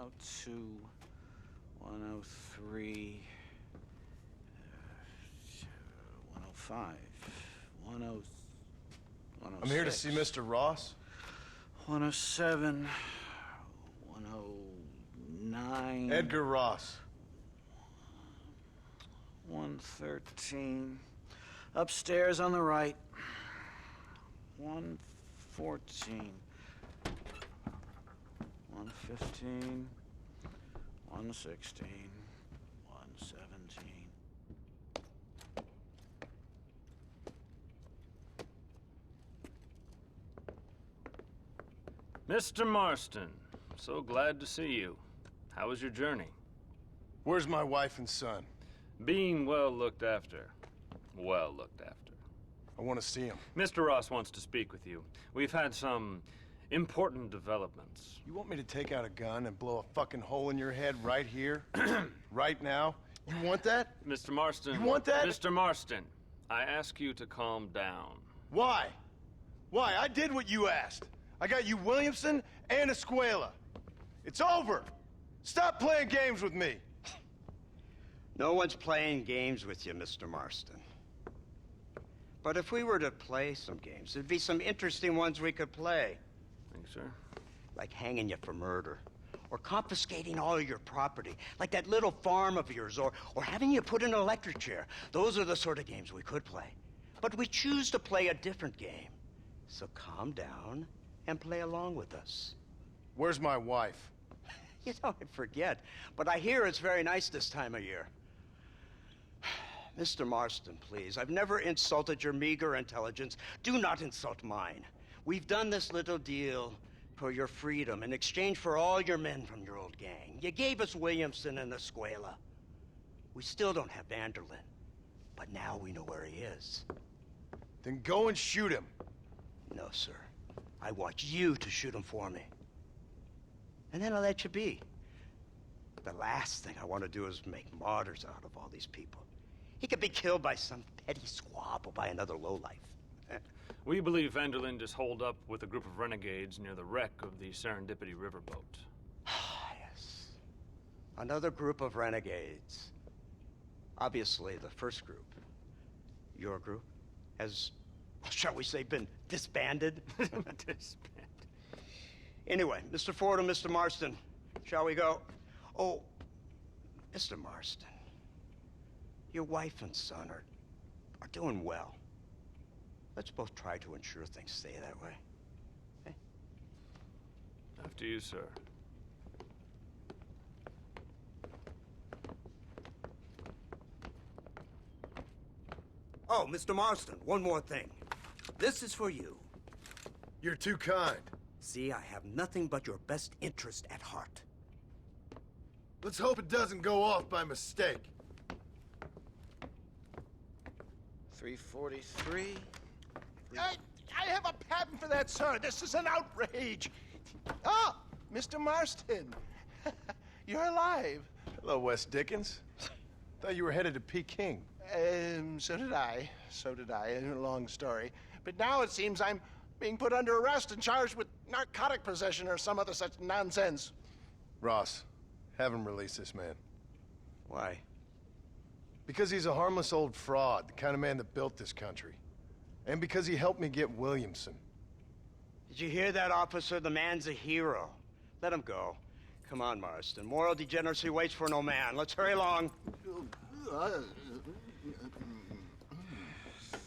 102, 103, 105, 106. I'm here to see Mr. Ross. 107, 109. Edgar Ross. 113. Upstairs on the right. 114. 115. 116. 117. Mr. Marston, so glad to see you. How was your journey? Where's my wife and son? Being well looked after. Well looked after. I want to see him. Mr. Ross wants to speak with you. We've had some important developments. You want me to take out a gun and blow a fucking hole in your head right here? Right now? You want that? Mr. Marston. You want that? Mr. Marston, I ask you to calm down. Why? Why? I did what you asked. I got you Williamson and Escuela. It's over. Stop playing games with me. No one's playing games with you, Mr. Marston. But if we were to play some games, there'd be some interesting ones we could play. Thanks, sir. Like hanging you for murder, or confiscating all of your property, like that little farm of yours, or having you put in an electric chair. Those are the sort of games we could play. But we choose to play a different game. So calm down and play along with us. Where's my wife? You know, I forget, but I hear it's very nice this time of year. Mr. Marston, please, I've never insulted your meager intelligence. Do not insult mine. We've done this little deal for your freedom in exchange for all your men from your old gang. You gave us Williamson and Escuela. We still don't have Vanderlyn, but now we know where he is. Then go and shoot him. No, sir. I want you to shoot him for me. And then I'll let you be. The last thing I want to do is make martyrs out of all these people. He could be killed by some petty squab or by another lowlife. We believe Vanderlyn is holed up with a group of renegades near the wreck of the Serendipity riverboat. Yes. Another group of renegades. Obviously, the first group, your group, has, shall we say, been disbanded? Disbanded. Anyway, Mr. Ford and Mr. Marston, shall we go? Oh, Mr. Marston, your wife and son are doing well. Let's both try to ensure things stay that way. Okay? After you, sir. Oh, Mr. Marston, one more thing. This is for you. You're too kind. See, I have nothing but your best interest at heart. Let's hope it doesn't go off by mistake. 343. I have a patent for that, sir. This is an outrage. Oh, Mr. Marston. You're alive. Hello, Wes Dickens. Thought you were headed to Peking. So did I. So did I. A long story. But now it seems I'm being put under arrest and charged with narcotic possession or some other such nonsense. Ross, have him release this man. Why? Because he's a harmless old fraud, the kind of man that built this country. And because he helped me get Williamson. Did you hear that, officer? The man's a hero. Let him go. Come on, Marston. Moral degeneracy waits for no man. Let's hurry along.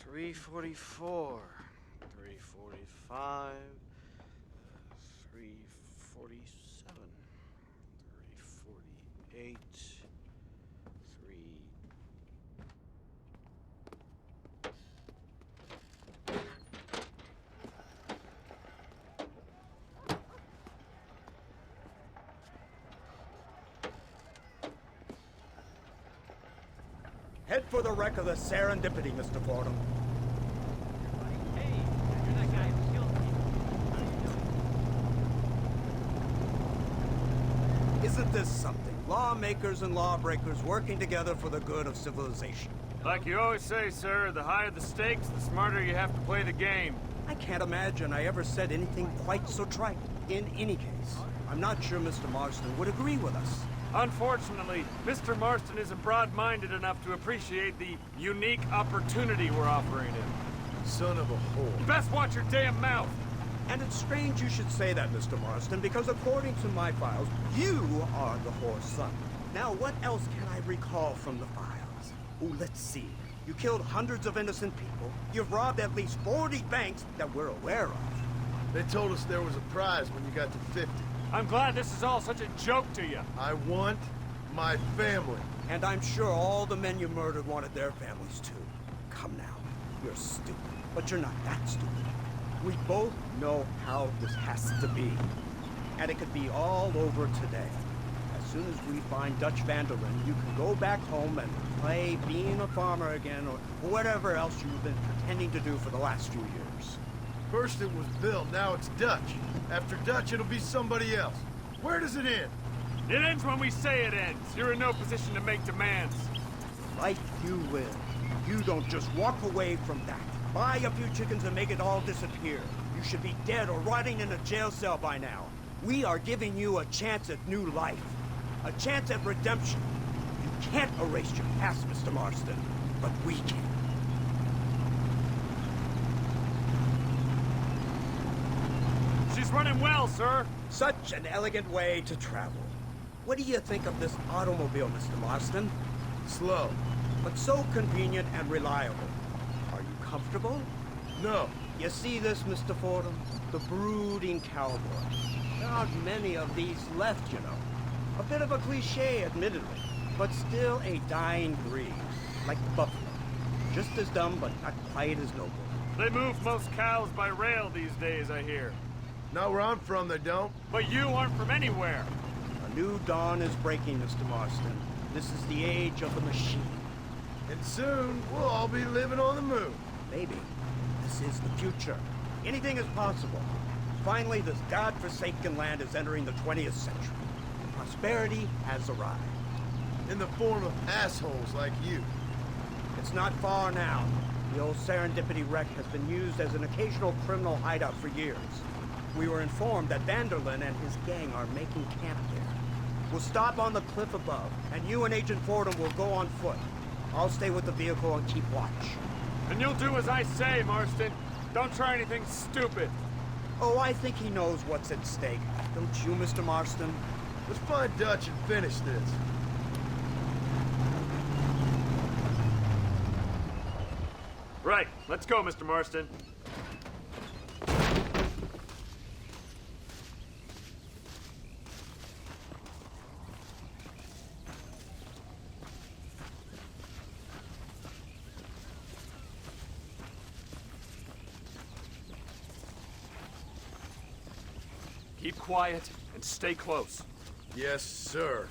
344. 345. 347. 348. 3... Head for the wreck of the Serendipity, Mr. Fordham. Hey, you're that guy who killed me. Isn't this something? Lawmakers and lawbreakers working together for the good of civilization. Like you always say, sir, the higher the stakes, the smarter you have to play the game. I can't imagine I ever said anything quite so trite. In any case, I'm not sure Mr. Marston would agree with us. Unfortunately, Mr. Marston isn't broad-minded enough to appreciate the unique opportunity we're offering him. Son of a whore. You best watch your damn mouth! And it's strange you should say that, Mr. Marston, because according to my files, you are the whore's son. Now, what else can I recall from the files? Oh, let's see. You killed hundreds of innocent people. You've robbed at least 40 banks that we're aware of. They told us there was a prize when you got to 50. I'm glad this is all such a joke to you. I want my family. And I'm sure all the men you murdered wanted their families too. Come now. You're stupid. But you're not that stupid. We both know how this has to be. And it could be all over today. As soon as we find Dutch Vanderlyn, you can go back home and play being a farmer again, or whatever else you've been pretending to do for the last few years. First it was Bill, now it's Dutch. After Dutch, it'll be somebody else. Where does it end? It ends when we say it ends. You're in no position to make demands. Like you will. You don't just walk away from that. Buy a few chickens and make it all disappear. You should be dead or rotting in a jail cell by now. We are giving you a chance at new life. A chance at redemption. You can't erase your past, Mr. Marston, but we can. She's running well, sir. Such an elegant way to travel. What do you think of this automobile, Mr. Marston? Slow. But so convenient and reliable. Are you comfortable? No. You see this, Mr. Fordham? The brooding cowboy. There aren't many of these left, you know. A bit of a cliche, admittedly, but still a dying breed, like the buffalo. Just as dumb, but not quite as noble. They move most cows by rail these days, I hear. Not where I'm from, they don't. But you aren't from anywhere. A new dawn is breaking, Mr. Marston. This is the age of the machine. And soon, we'll all be living on the moon. Maybe. This is the future. Anything is possible. Finally, this godforsaken land is entering the 20th century. Prosperity has arrived. In the form of assholes like you. It's not far now. The old Serendipity wreck has been used as an occasional criminal hideout for years. We were informed that Vanderlyn and his gang are making camp there. We'll stop on the cliff above, and you and Agent Fordham will go on foot. I'll stay with the vehicle and keep watch. And you'll do as I say, Marston. Don't try anything stupid. Oh, I think he knows what's at stake. Don't you, Mr. Marston? Let's find Dutch and finish this. Right, let's go, Mr. Marston. Keep quiet and stay close. Yes, sir.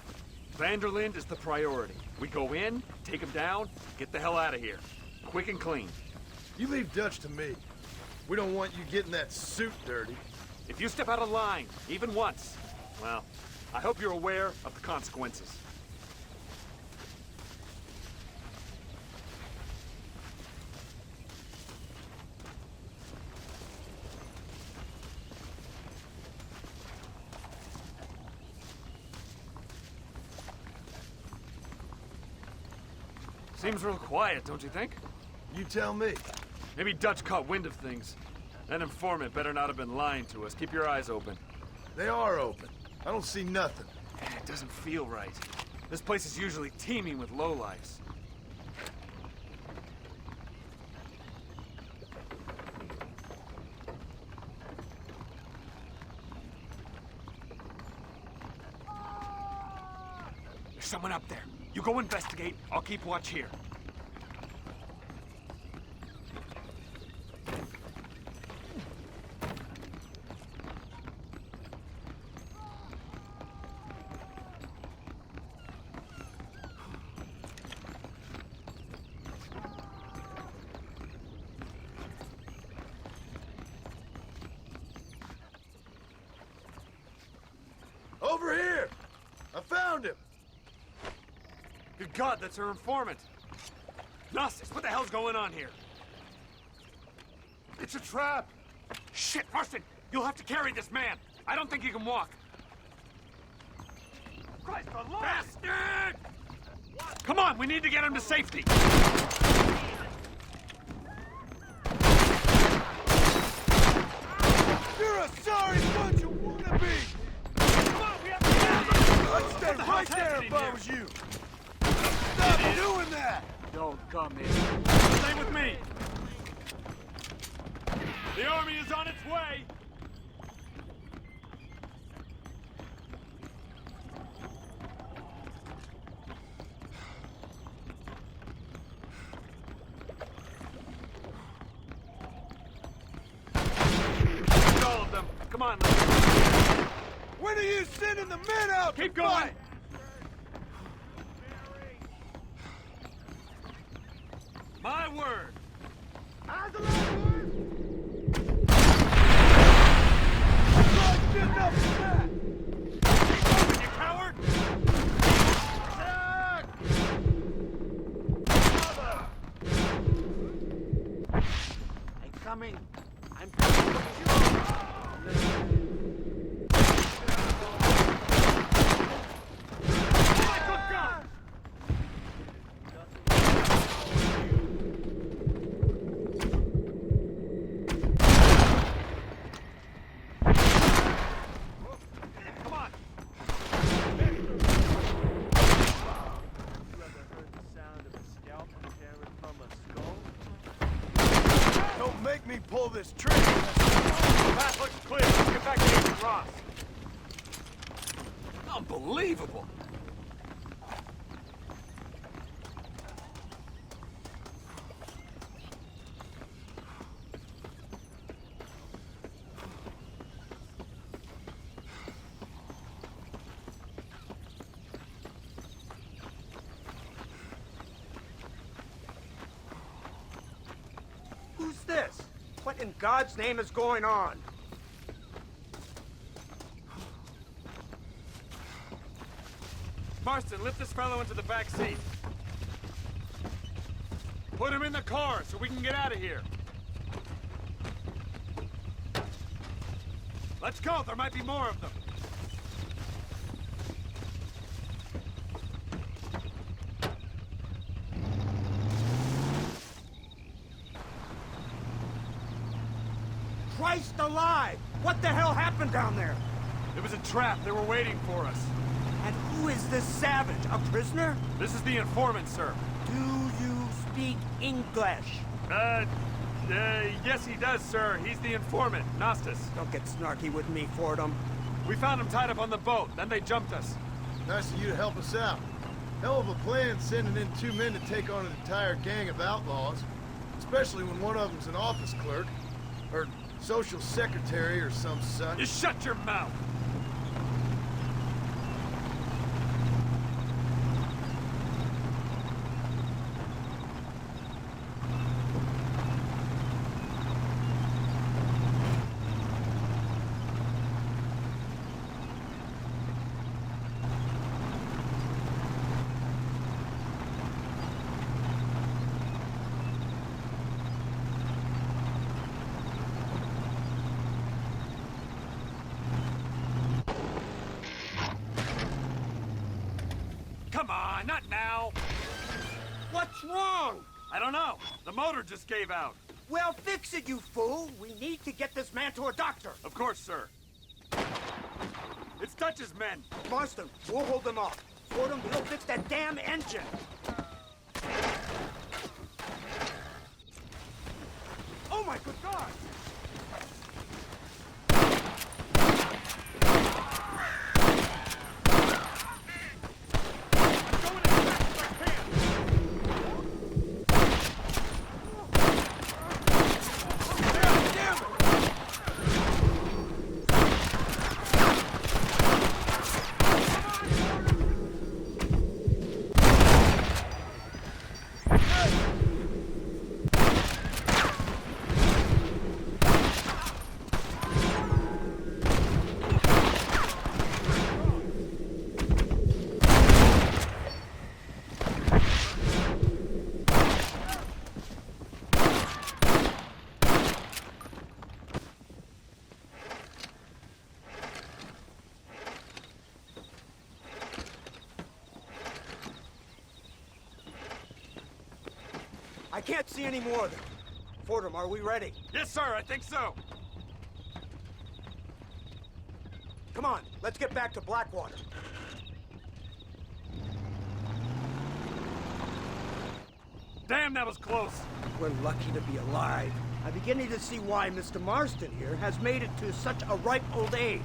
Vanderlyn is the priority. We go in, take him down, get the hell out of here. Quick and clean. You leave Dutch to me. We don't want you getting that suit dirty. If you step out of line, even once, well, I hope you're aware of the consequences. Seems real quiet, don't you think? You tell me. Maybe Dutch caught wind of things. That informant better not have been lying to us. Keep your eyes open. They are open. I don't see nothing. It doesn't feel right. This place is usually teeming with lowlifes. There's someone up there. You go investigate. I'll keep watch here. Over here! I found him! Good God, that's her informant. Gnostics, what the hell's going on here? It's a trap! Shit, Marston! You'll have to carry this man! I don't think he can walk. Bastard! Come on, we need to get him to safety. You're a sorry bunch of wannabes! Come on, we have to get him! I'd stay What the hell's right there happening if I here? was you! Stop doing that! Don't come in. Stay with me. The army is on its way. All of them. Come on, let's When are you sending the men out keep to going. fight? My word. That's enough of that! You coward! I'm coming. I'm coming. Oh my good God! Come on. You ever heard the sound of a scalp tearing from a skull? Don't make me pull this trigger! Path looks clear. Let's get back to Agent Ross. Unbelievable. Who's this? What in God's name is going on? Marston, lift this fellow into the back seat. Put him in the car so we can get out of here. Let's go. There might be more of them. Christ alive! What the hell happened down there? It was a trap. They were waiting for us. And who is this savage? A prisoner? This is the informant, sir. Do you speak English? Yes he does, sir. He's the informant, Nostos. Don't get snarky with me, Fordham. We found him tied up on the boat, then they jumped us. Nice of you to help us out. Hell of a plan sending in 2 men to take on an entire gang of outlaws. Especially when one of them's an office clerk. Or social secretary or some such. You shut your mouth! Come on, not now. What's wrong? I don't know. The motor just gave out. Well, fix it, you fool! We need to get this man to a doctor! Of course, sir. It's Dutch's men. Marston, we'll hold them off. Fordham, we'll fix that damn engine! Oh my good God! can't see any more of them. Fordham, are we ready? Yes, sir, I think so. Come on, let's get back to Blackwater. Damn, that was close. We're lucky to be alive. I'm beginning to see why Mr. Marston here has made it to such a ripe old age.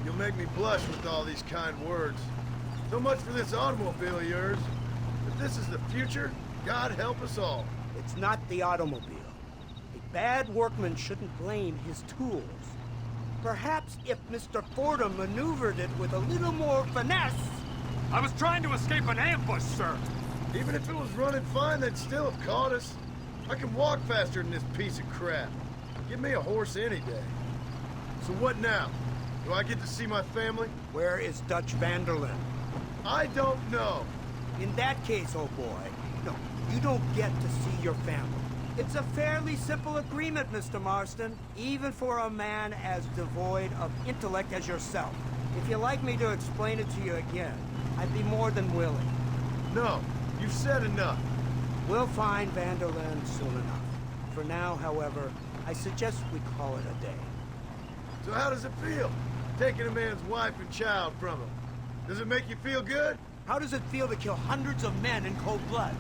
You'll make me blush with all these kind words. So much for this automobile of yours. If this is the future, God help us all. It's not the automobile. A bad workman shouldn't blame his tools. Perhaps if Mr. Fordham maneuvered it with a little more finesse... I was trying to escape an ambush, sir. Even if it was running fine, they'd still have caught us. I can walk faster than this piece of crap. Give me a horse any day. So what now? Do I get to see my family? Where is Dutch Vanderlyn? I don't know. In that case, oh boy, no, you don't get to see your family. It's a fairly simple agreement, Mr. Marston, even for a man as devoid of intellect as yourself. If you'd like me to explain it to you again, I'd be more than willing. No, you've said enough. We'll find Vanderlyn soon enough. For now, however, I suggest we call it a day. So how does it feel, taking a man's wife and child from him? Does it make you feel good? How does it feel to kill hundreds of men in cold blood?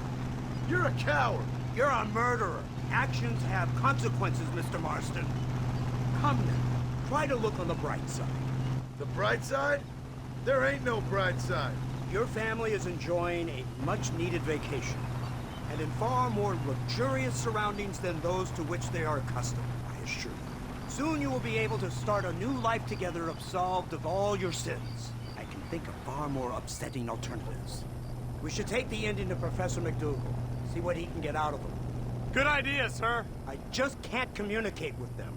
You're a coward. You're a murderer. Actions have consequences, Mr. Marston. Come now, try to look on the bright side. The bright side? There ain't no bright side. Your family is enjoying a much-needed vacation, and in far more luxurious surroundings than those to which they are accustomed, I assure you. Soon you will be able to start a new life together absolved of all your sins. I can think of far more upsetting alternatives. We should take the Indian to Professor McDougal, see what he can get out of him. Good idea, sir. I just can't communicate with them.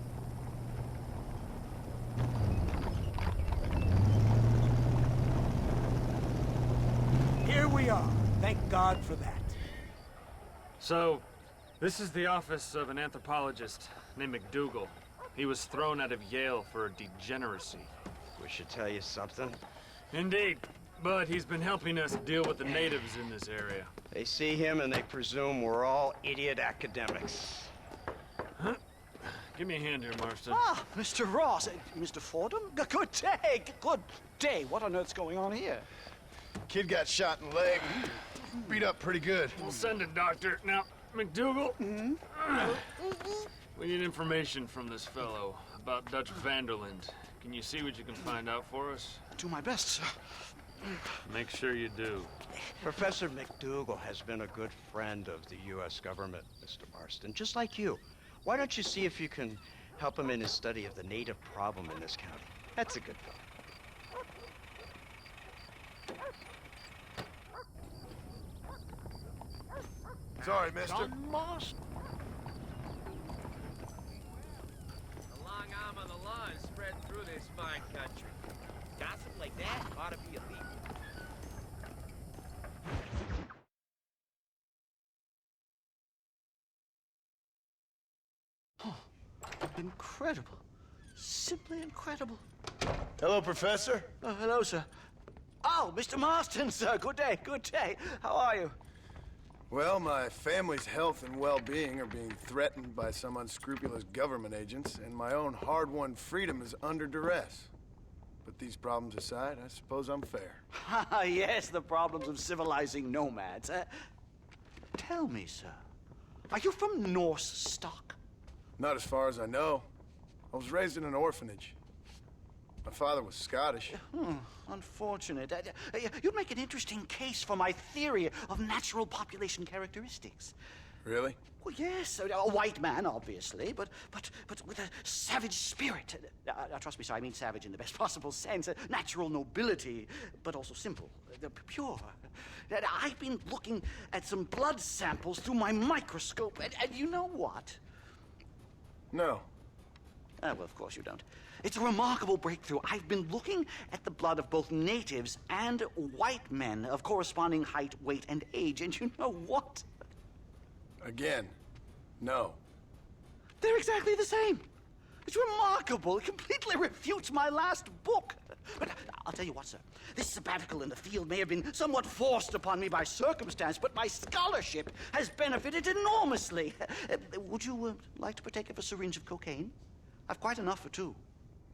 Here we are. Thank God for that. So, this is the office of an anthropologist named McDougal. He was thrown out of Yale for degeneracy. We should tell you something. Indeed, but he's been helping us deal with the natives in this area. They see him and they presume we're all idiot academics. Huh? Give me a hand here, Marston. Ah, Mr. Ross. Mr. Fordham? Good day. Good day. What on earth's going on here? Kid got shot in the leg. Beat up pretty good. We'll send a doctor. Now, McDougal, we need information from this fellow about Dutch Vanderlyn. Can you see what you can find out for us? Do my best, sir. Make sure you do. Professor McDougal has been a good friend of the U.S. government, Mr. Marston, just like you. Why don't you see if you can help him in his study of the native problem in this county? That's a good fellow. Sorry, mister. The long arm of the law is spread through this fine country. Gossip like that ought to be illegal. Incredible. Simply incredible. Hello, Professor. Hello, sir. Oh, Mr. Marston, sir. Good day. Good day. How are you? Well, my family's health and well-being are being threatened by some unscrupulous government agents, and my own hard-won freedom is under duress. But these problems aside, I suppose I'm fair. Yes, the problems of civilizing nomads. Tell me, sir, are you from Norse stock? Not as far as I know. I was raised in an orphanage. My father was Scottish. Unfortunate. You'd make an interesting case for my theory of natural population characteristics. Really? Well, yes, a white man, obviously, but with a savage spirit. Trust me, sir, I mean savage in the best possible sense. Natural nobility, but also simple, pure. I've been looking at some blood samples through my microscope, and you know what? No. Well, of course you don't. It's a remarkable breakthrough. I've been looking at the blood of both natives and white men of corresponding height, weight, and age, and you know what? Again, no. They're exactly the same. It's remarkable. It completely refutes my last book. But I'll tell you what, sir. This sabbatical in the field may have been somewhat forced upon me by circumstance, but my scholarship has benefited enormously. Would you like to partake of a syringe of cocaine? I've quite enough for two.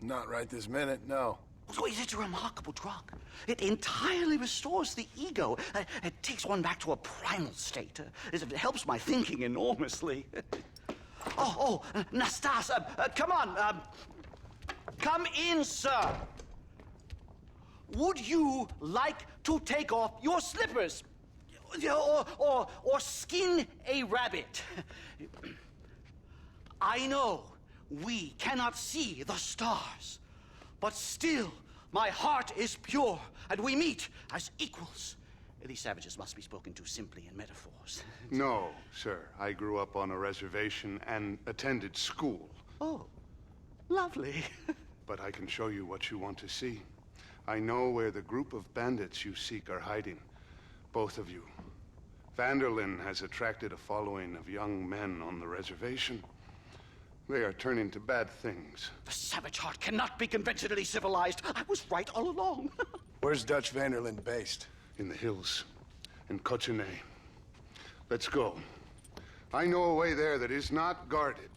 Not right this minute, no. So it's a remarkable drug. It entirely restores the ego. It takes one back to a primal state. It helps my thinking enormously. Nastas, come on. Come in, sir. Would you like to take off your slippers? Or skin a rabbit? I know we cannot see the stars, but still my heart is pure, and we meet as equals. These savages must be spoken to simply in metaphors. No, sir. I grew up on a reservation and attended school. Oh, lovely. But I can show you what you want to see. I know where the group of bandits you seek are hiding. Both of you. Vanderlyn has attracted a following of young men on the reservation. They are turning to bad things. The savage heart cannot be conventionally civilized. I was right all along. Where's Dutch Vanderlyn based? In the hills, in Cochene. Let's go. I know a way there that is not guarded.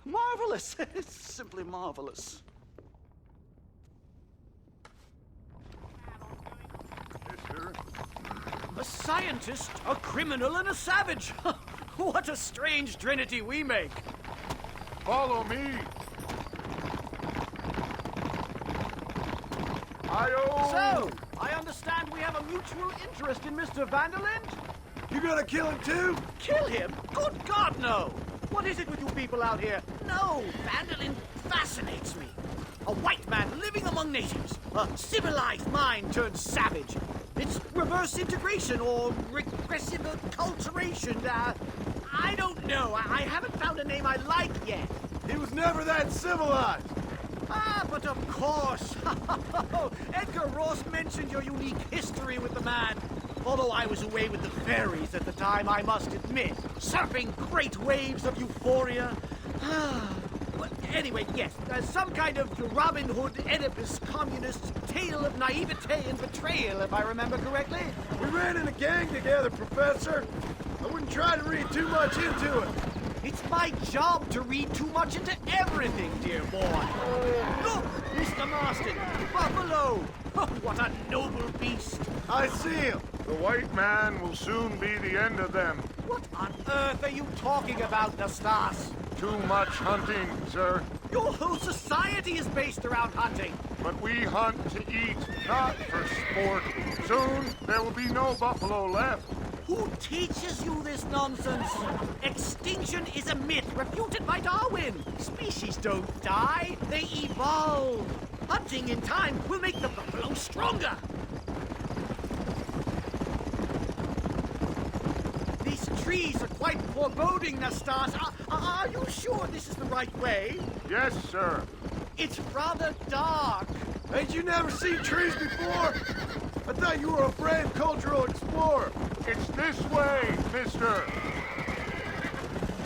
Marvelous. It's simply marvelous. Yes, sir. A scientist, a criminal, and a savage. What a strange trinity we make. Follow me. So, I understand we have a mutual interest in Mr. Vanderlyn? You gonna kill him too? Kill him? Good God, no! What is it with you people out here? No, Vanderlyn fascinates me. A white man living among natives. A civilized mind turned savage. It's reverse integration or regressive acculturation. I don't know. I haven't found a name I like yet. He was never that civilized. Ah, but of course. Edgar Ross mentioned your unique history with the man. Although I was away with the fairies at the time, I must admit, surfing great waves of euphoria. But anyway, yes, some kind of Robin Hood, Oedipus, communist tale of naivete and betrayal, if I remember correctly. We ran in a gang together, Professor. I wouldn't try to read too much into it. It's my job to read too much into everything, dear boy. Look, Mr. Marston, buffalo. Oh, what a noble beast. I see him. The white man will soon be the end of them. What on earth are you talking about, Nastas? Too much hunting, sir. Your whole society is based around hunting. But we hunt to eat, not for sport. Soon there will be no buffalo left. Who teaches you this nonsense? Extinction is a myth refuted by Darwin. Species don't die, they evolve. Hunting in time will make the buffalo stronger. These trees are quite foreboding, Nastas. Are you sure this is the right way? Yes, sir. It's rather dark. Ain't you never seen trees before? I thought you were a brave cultural explorer. It's this way, mister.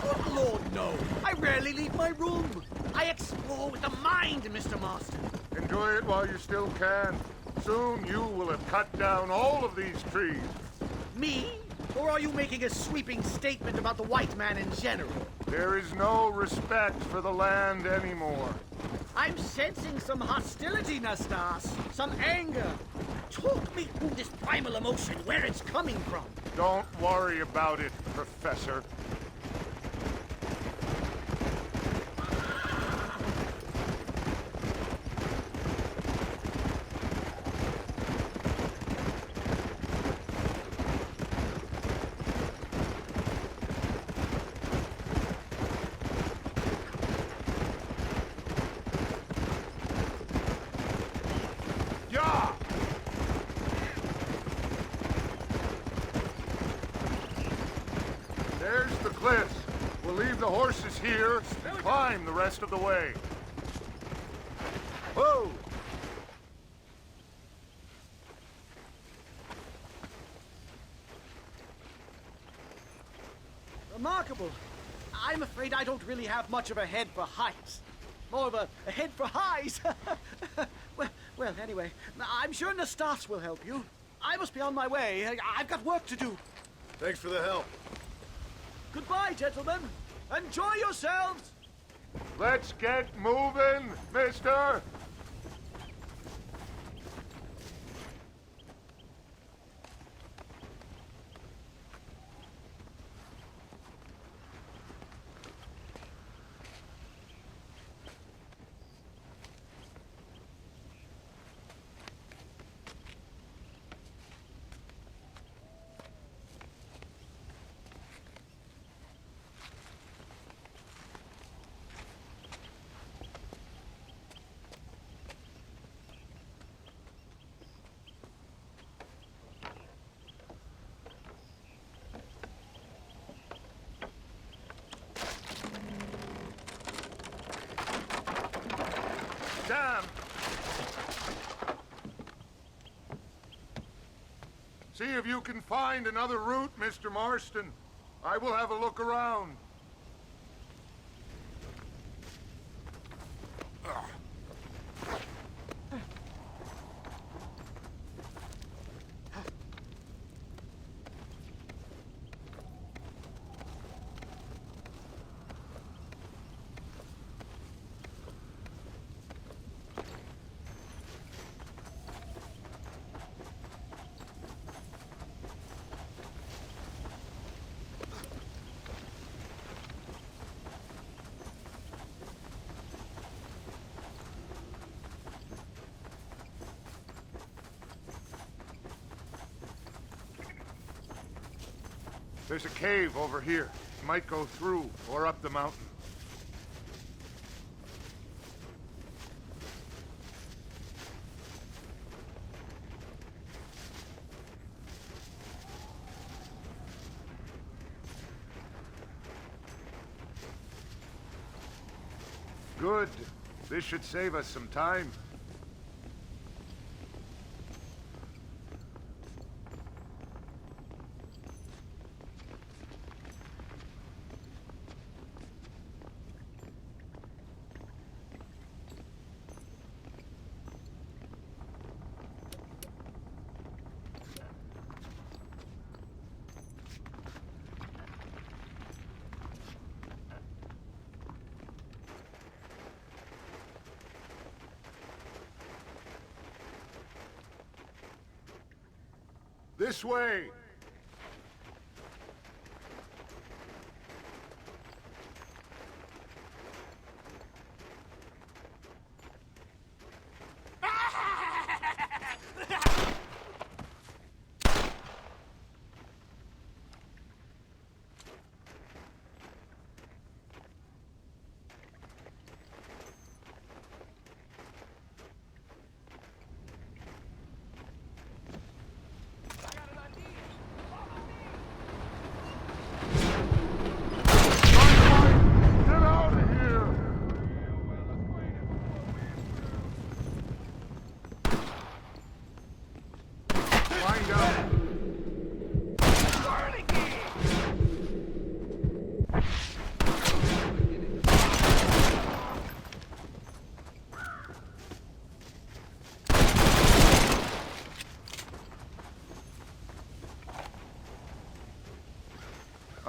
Good Lord, no. I rarely leave my room. I explore with the mind, Mr. Marston. Enjoy it while you still can. Soon you will have cut down all of these trees. Me? Or are you making a sweeping statement about the white man in general? There is no respect for the land anymore. I'm sensing some hostility, Nastas. Some anger. Talk me through this primal emotion, where it's coming from. Don't worry about it, Professor. There's the cliffs. We'll leave the horses here and climb the rest of the way. Whoa! Remarkable. I'm afraid I don't really have much of a head for heights. More of a head for highs. well, anyway, I'm sure Nastas will help you. I must be on my way. I've got work to do. Thanks for the help. Goodbye, gentlemen. Enjoy yourselves. Let's get moving, mister! Damn! See if you can find another route, Mr. Marston. I will have a look around. There's a cave over here. You might go through or up the mountain. Good. This should save us some time. This way!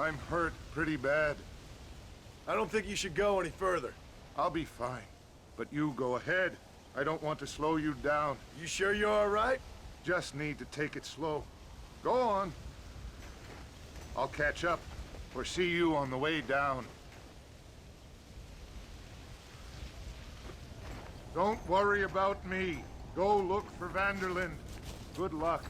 I'm hurt pretty bad. I don't think you should go any further. I'll be fine. But you go ahead. I don't want to slow you down. You sure you're all right? Just need to take it slow. Go on. I'll catch up or see you on the way down. Don't worry about me. Go look for Vanderlyn. Good luck.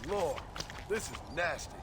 Lord. This is nasty.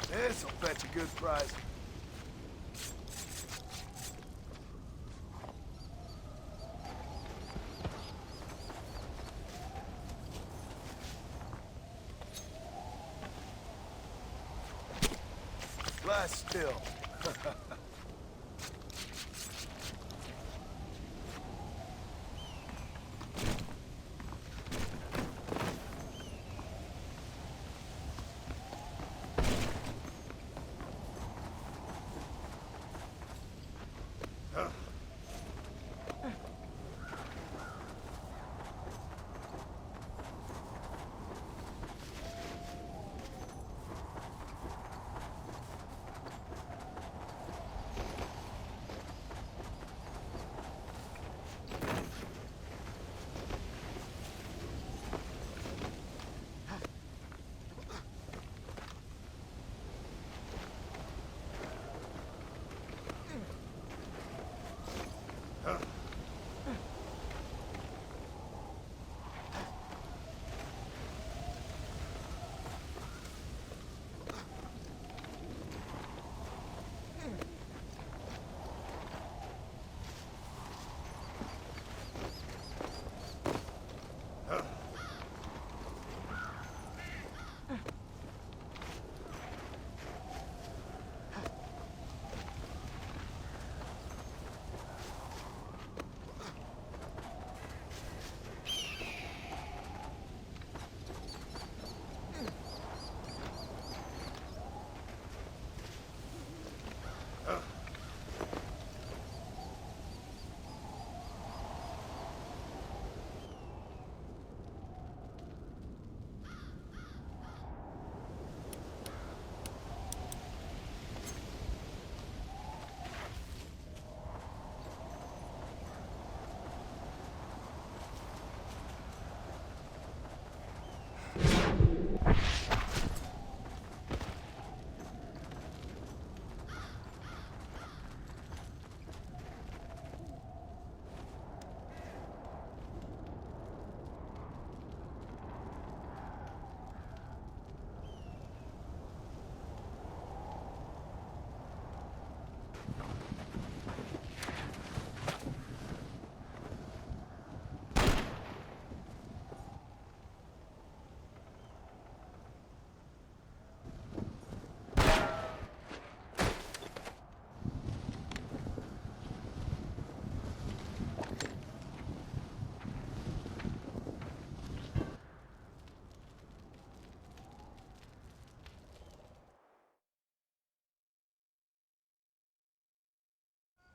This'll fetch a good price. Lie still.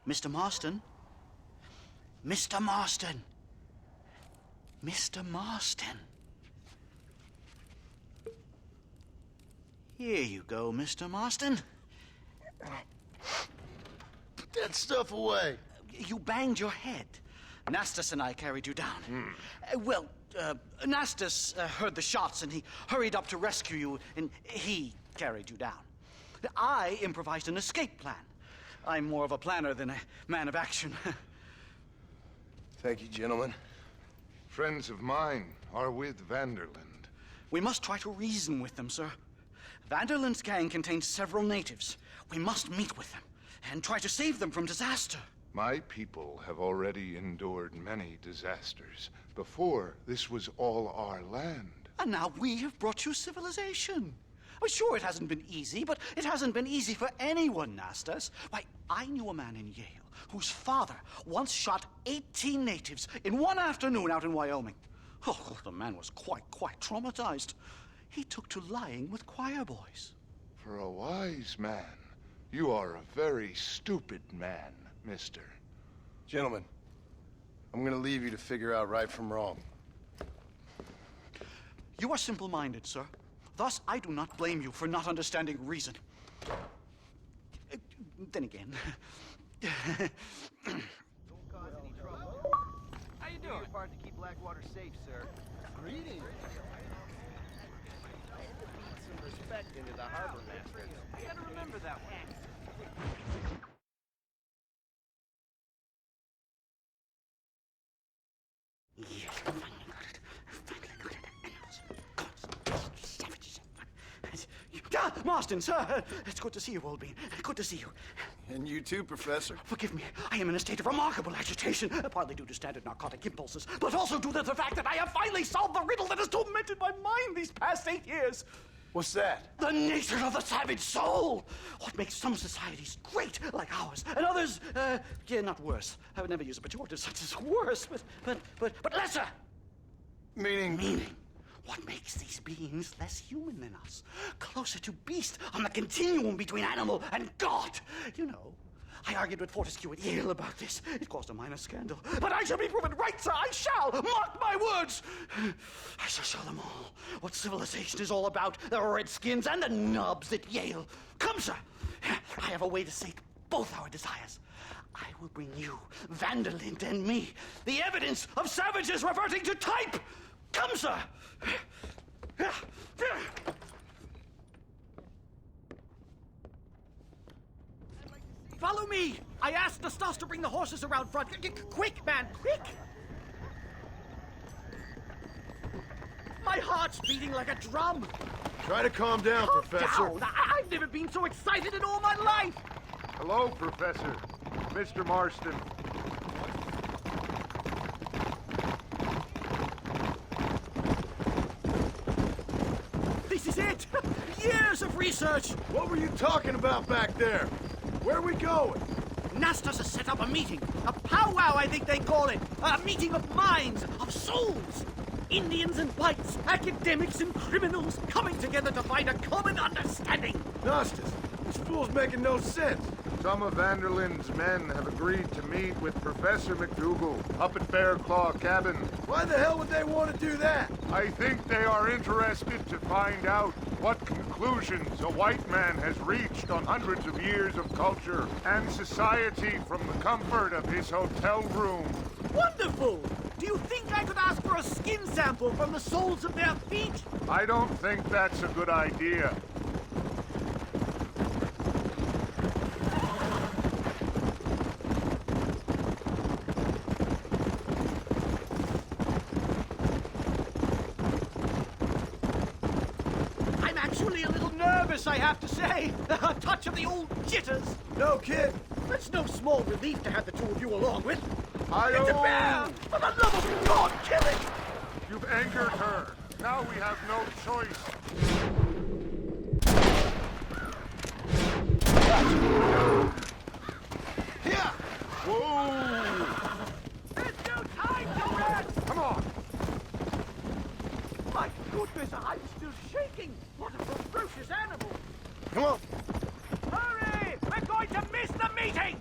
Mr. Marston? Mr. Marston! Mr. Marston! Here you go, Mr. Marston. Put that stuff away. You banged your head. Nastas and I carried you down. Nastas heard the shots and he hurried up to rescue you, and he carried you down. I improvised an escape plan. I'm more of a planner than a man of action. Thank you, gentlemen. Friends of mine are with Vanderland. We must try to reason with them, sir. Vanderland's gang contains several natives. We must meet with them and try to save them from disaster. My people have already endured many disasters. Before, this was all our land. And now we have brought you civilization. Well, sure, it hasn't been easy, but it hasn't been easy for anyone, Nastas. Why, I knew a man in Yale whose father once shot 18 natives in one afternoon out in Wyoming. The man was quite traumatized. He took to lying with choir boys. For For a wise man, you are a very stupid man, mister. Gentlemen, I'm gonna leave you to figure out right from wrong. You are simple-minded, sir. Thus, I do not blame you for not understanding reason. Then again... How you doing? Your part to keep Blackwater safe, sir. Greetings. Feed some respect into the harbor master. I gotta remember that one. Yes, finally got it. Finally got it. Animals. Savages. Ah, Marston, sir. It's good to see you, old bean. Good to see you. And you too, Professor. Forgive me. I am in a state of remarkable agitation, partly due to standard narcotic impulses, but also due to the fact that I have finally solved the riddle that has tormented my mind these past 8 years. What's that? The nature of the savage soul! What makes some societies great, like ours, and others, not worse. I would never use a pejorative such as worse, but lesser! Meaning. What makes these beings less human than us? Closer to beast on the continuum between animal and God. You know, I argued with Fortescue at Yale about this. It caused a minor scandal. But I shall be proven right, sir. I shall. Mark my words. I shall show them all what civilization is all about. The redskins and the nubs at Yale. Come, sir. I have a way to sate both our desires. I will bring you, Vanderlint, and me, the evidence of savages reverting to type. Come, sir. Follow me! I asked Nastas to bring the horses around front. Quick, man, quick! My heart's beating like a drum. Try to calm down, Calm Professor. down. I've never been so excited in all my life. Hello, Professor. Mr. Marston. This is it. Years of research. What were you talking about back there? Where are we going? Nastas has set up a meeting. A powwow, I think they call it. A meeting of minds, of souls. Indians and whites, academics and criminals coming together to find a common understanding. Nastas, this fool's making no sense. Some of Vanderlin's men have agreed to meet with Professor McDougal up at Bear Claw Cabin. Why the hell would they want to do that? I think they are interested to find out what conclusions a white man has reached on hundreds of years of culture and society from the comfort of his hotel room. Wonderful! Do you think I could ask for a skin sample from the soles of their feet? I don't think that's a good idea. I'm actually a little nervous, I have to say. A touch of the old jitters. No kid. It's no small relief to have the two of you along with. Hi-yo! It's a bear! For the love of God, kill it! You've angered her. Now we have no choice. Here! Whoa! There's no time to rest! Come on! My goodness, I'm still shaking! What a ferocious animal! Come on. Hurry! We're going to miss the meeting!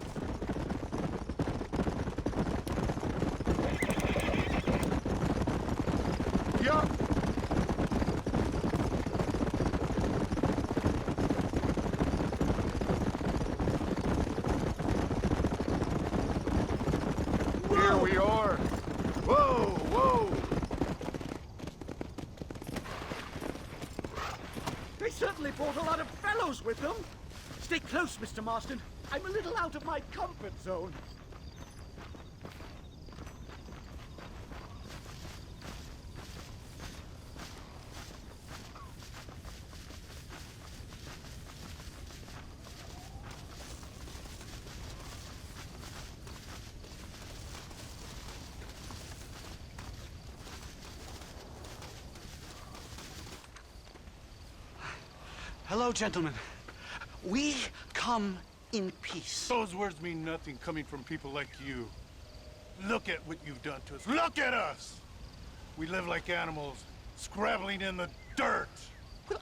Yup! Here we are. Whoa, whoa. They certainly brought a lot of fellows with them. Stay close, Mr. Marston. I'm a little out of my comfort zone. Hello, gentlemen. We come in peace. Those words mean nothing coming from people like you. Look at what you've done to us. Look at us! We live like animals, scrabbling in the dirt. Well,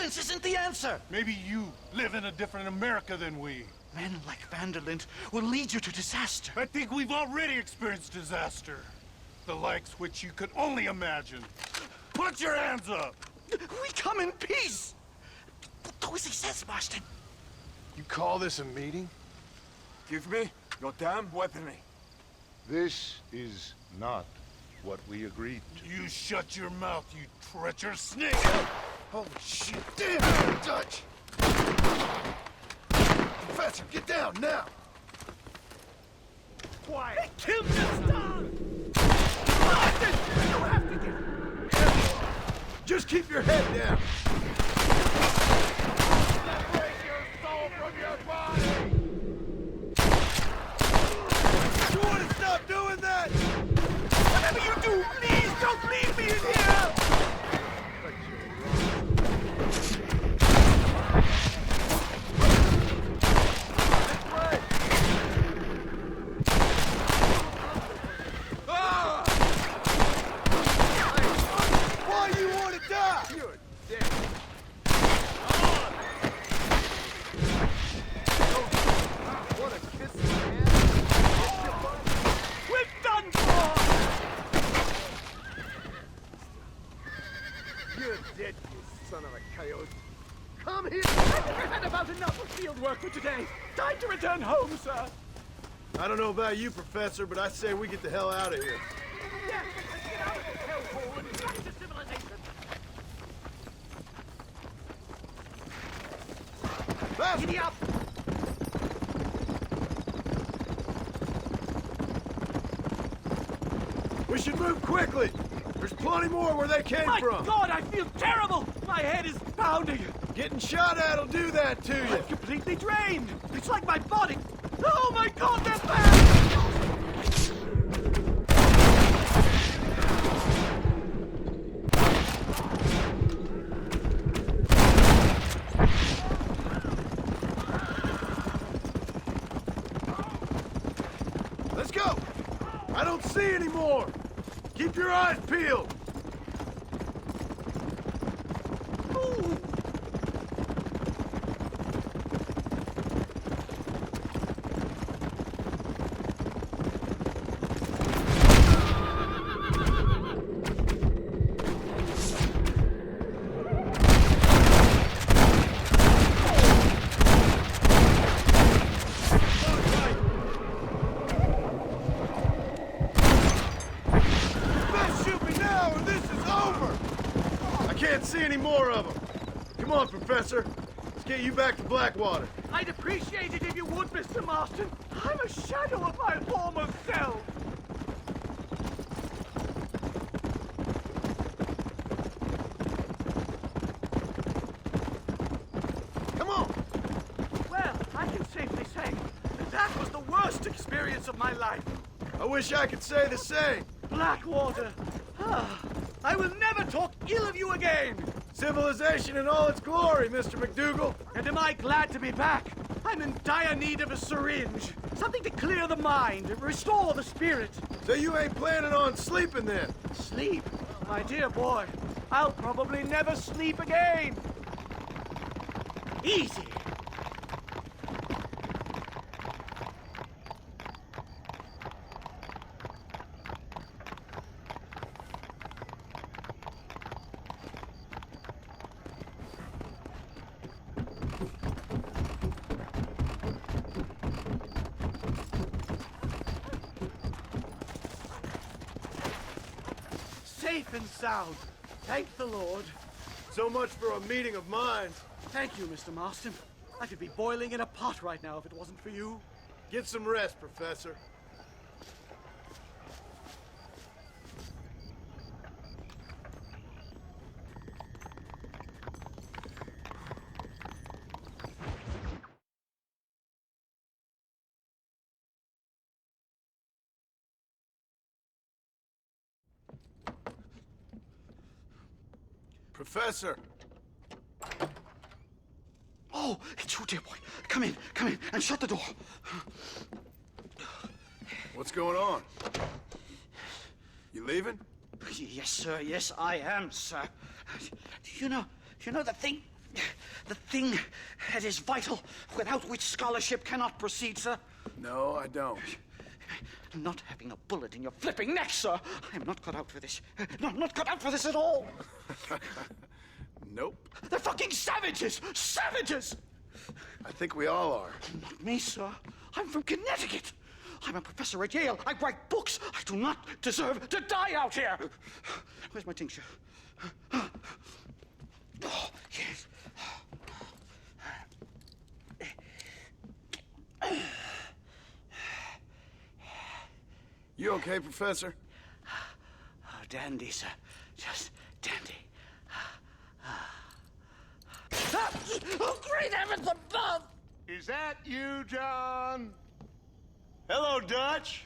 Violence isn't the answer! Maybe you live in a different America than we. Men like Vanderlint will lead you to disaster. I think we've already experienced disaster. The likes which you could only imagine. Put your hands up! We come in peace! Do as he says, Marston. You call this a meeting? Give me your damn weaponry. This is not what we agreed to. You shut your mouth, you treacherous snake! Holy shit! Damn, Dutch! Professor, get down now! Quiet! They killed the star! Marston! You have to get... Just keep your head down! Separate your soul from your body! You want to stop doing that? Whatever you do, please don't leave me in here! Why do you want to die? You're dead. What a kiss, man. We're done for! You're dead, you son of a coyote. Come here! I think I've had about enough of field work for today. Time to return home, sir. I don't know about you, Professor, but I say we get the hell out of here. Yes, let's get out of this hellhole and back to civilization. Faster! Giddy up! We should move quickly! There's plenty more where they came My from! God, I feel terrible! My head is pounding! Getting shot at'll do that to you! I'm completely drained! It's like my body... Oh my God, they're back! Let's go! I don't see any more! Keep your eyes peeled! Ooh. Best shoot me now or this is over! I can't see any more of them. Come on, Professor. Let's get you back to Blackwater. I'd appreciate it if you would, Mr. Marston. I'm a shadow of my former self. Come on! Well, I can safely say that was the worst experience of my life. I wish I could say the same. Blackwater. I will never talk ill of you again. Civilization in all its glory, Mr. McDougal. And am I glad to be back? I'm in dire need of a syringe. Something to clear the mind, restore the spirit. So you ain't planning on sleeping then? Sleep? My dear boy, I'll probably never sleep again. Easy. Safe and sound. Thank the Lord. So much for a meeting of minds. Thank you, Mr. Marston. I could be boiling in a pot right now if it wasn't for you. Get some rest, Professor. Professor! Oh, it's you, dear boy. Come in, and shut the door. What's going on? You leaving? Yes, sir. Yes, I am, sir. You know the thing the thing that is vital, without which scholarship cannot proceed, sir? No, I don't. Not having a bullet in your flipping neck, sir. I am not cut out for this. No, I'm not cut out for this at all. Nope. They're fucking savages! Savages! I think we all are. Not me, sir. I'm from Connecticut. I'm a professor at Yale. I write books. I do not deserve to die out here. Where's my tincture? Oh, yes. You okay, Professor? Oh, dandy, sir. Just dandy. Oh, great heavens above! Is that you, John? Hello, Dutch.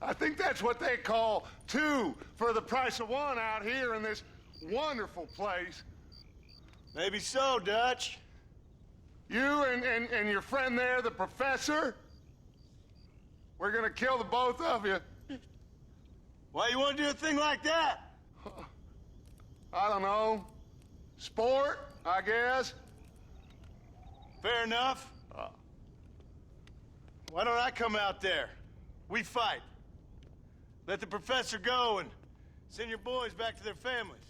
I think that's what they call two for the price of one out here in this wonderful place. Maybe so, Dutch. You and your friend there, the professor, we're gonna kill the both of you. Why you want to do a thing like that? I don't know. Sport, I guess. Fair enough. Why don't I come out there? We fight. Let the professor go and send your boys back to their families.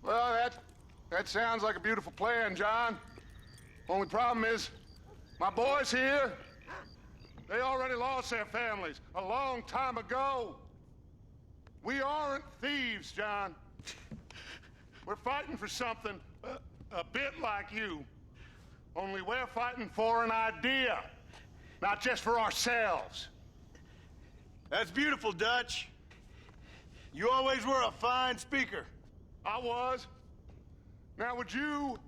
Well, that sounds like a beautiful plan, John. Only problem is, my boys here, they already lost their families a long time ago. We aren't thieves, John. We're fighting for something a bit like you. Only we're fighting for an idea, not just for ourselves. That's beautiful, Dutch. You always were a fine speaker. I was. Now, would you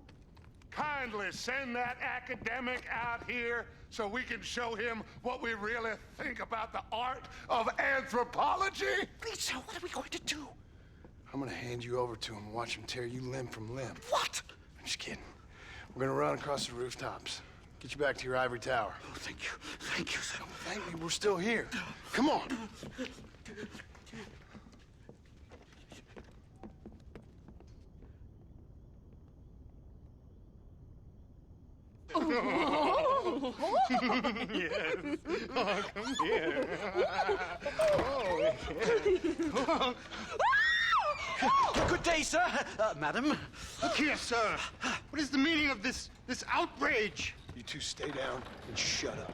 kindly send that academic out here so we can show him what we really think about the art of anthropology? Please, sir, what are we going to do? I'm gonna hand you over to him and watch him tear you limb from limb. What? I'm just kidding. We're gonna run across the rooftops. Get you back to your ivory tower. Oh, thank you. Thank you, sir. Thank you, we're still here. Come on. Yes. Oh, come here. Oh, Good day, sir. Madam. Look here, sir. What is the meaning of this outrage? You two stay down and shut up.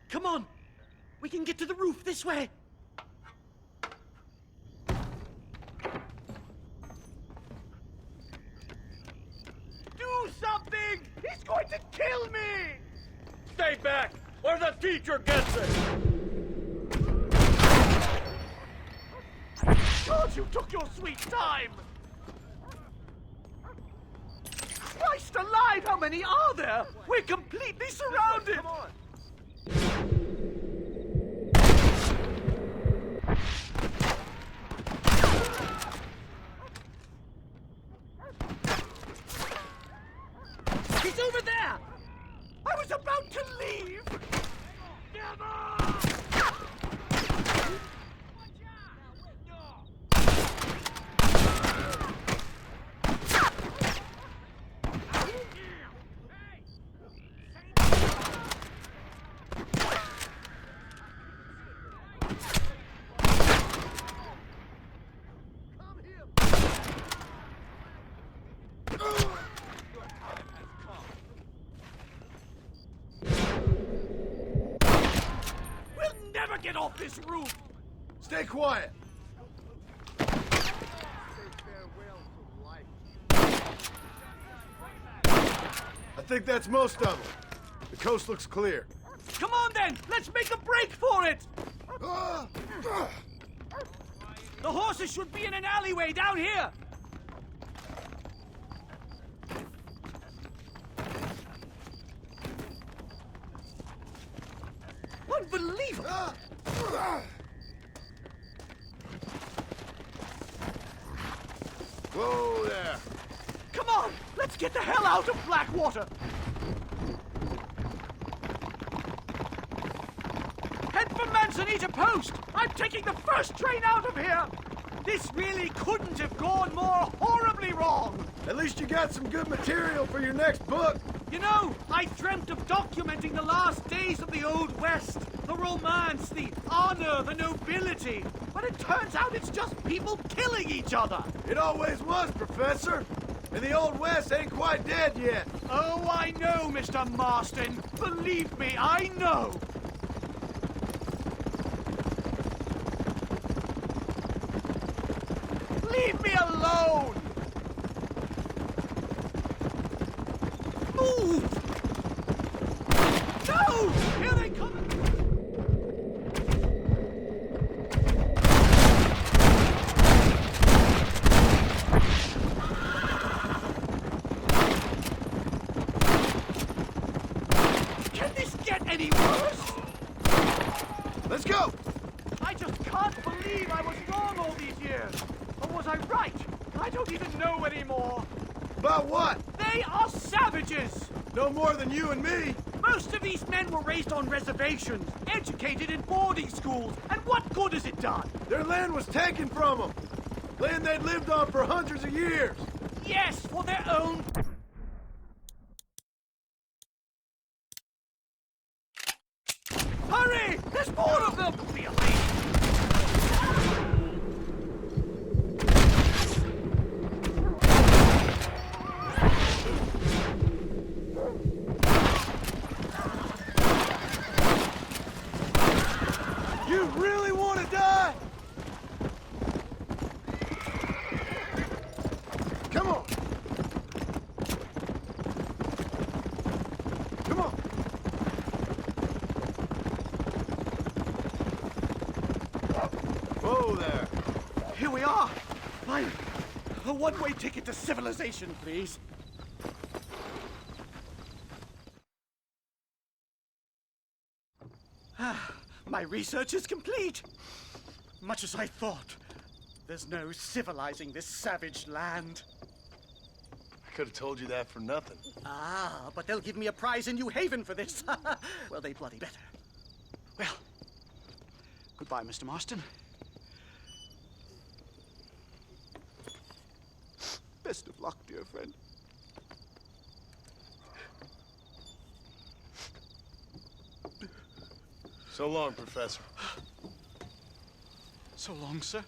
Come on. We can get to the roof this way. Do something! He's going to kill me! Stay back, or the teacher gets it! God, you took your sweet time! Christ alive, how many are there? We're completely surrounded! Come on! He's over there! I was about to leave! Never get off this roof! Stay quiet. I think that's most of them. The coast looks clear. Come on then! Let's make a break for it! The horses should be in an alleyway down here! Unbelievable! Whoa there. Come on! Let's Let's get the hell out of Blackwater! Head for Manzanita Post! I'm taking the first train out of here! This really couldn't have gone more horribly wrong! At least you got some good material for your next book. You know, I dreamt of documenting the last days of the Old West. The romance, the honor, the nobility. But it turns out it's just people killing each other. It always was, Professor. And the Old West ain't quite dead yet. Oh, I know, Mr. Marston. Believe me, I know. Leave me alone! Move! No! Here they come! Can this get any worse? Let's go! I just can't believe I was wrong all these years. Or was I right? I don't even know anymore. About what? They are savages! No more than you and me. Most of these men were raised on reservations, educated in boarding schools, and what good has it done? Their land was taken from them. Land they'd lived on for hundreds of years. Yes, for their own... Hurry! There's more of them! Be a lady. You really want to die? Come on. Come on. Whoa there. Here we are. Fine. A one-way ticket to civilization, please. My research is complete. Much as I thought. There's no civilizing this savage land. I could have told you that for nothing. Ah, but they'll give me a prize in New Haven for this. Well, they bloody better. Well, goodbye, Mr. Marston. Best of luck, dear friend. So long, Professor. So long, sir.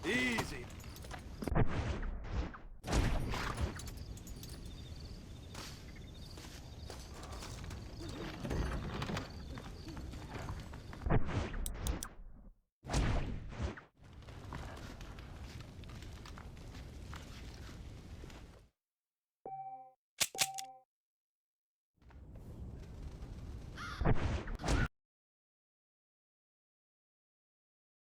Easy.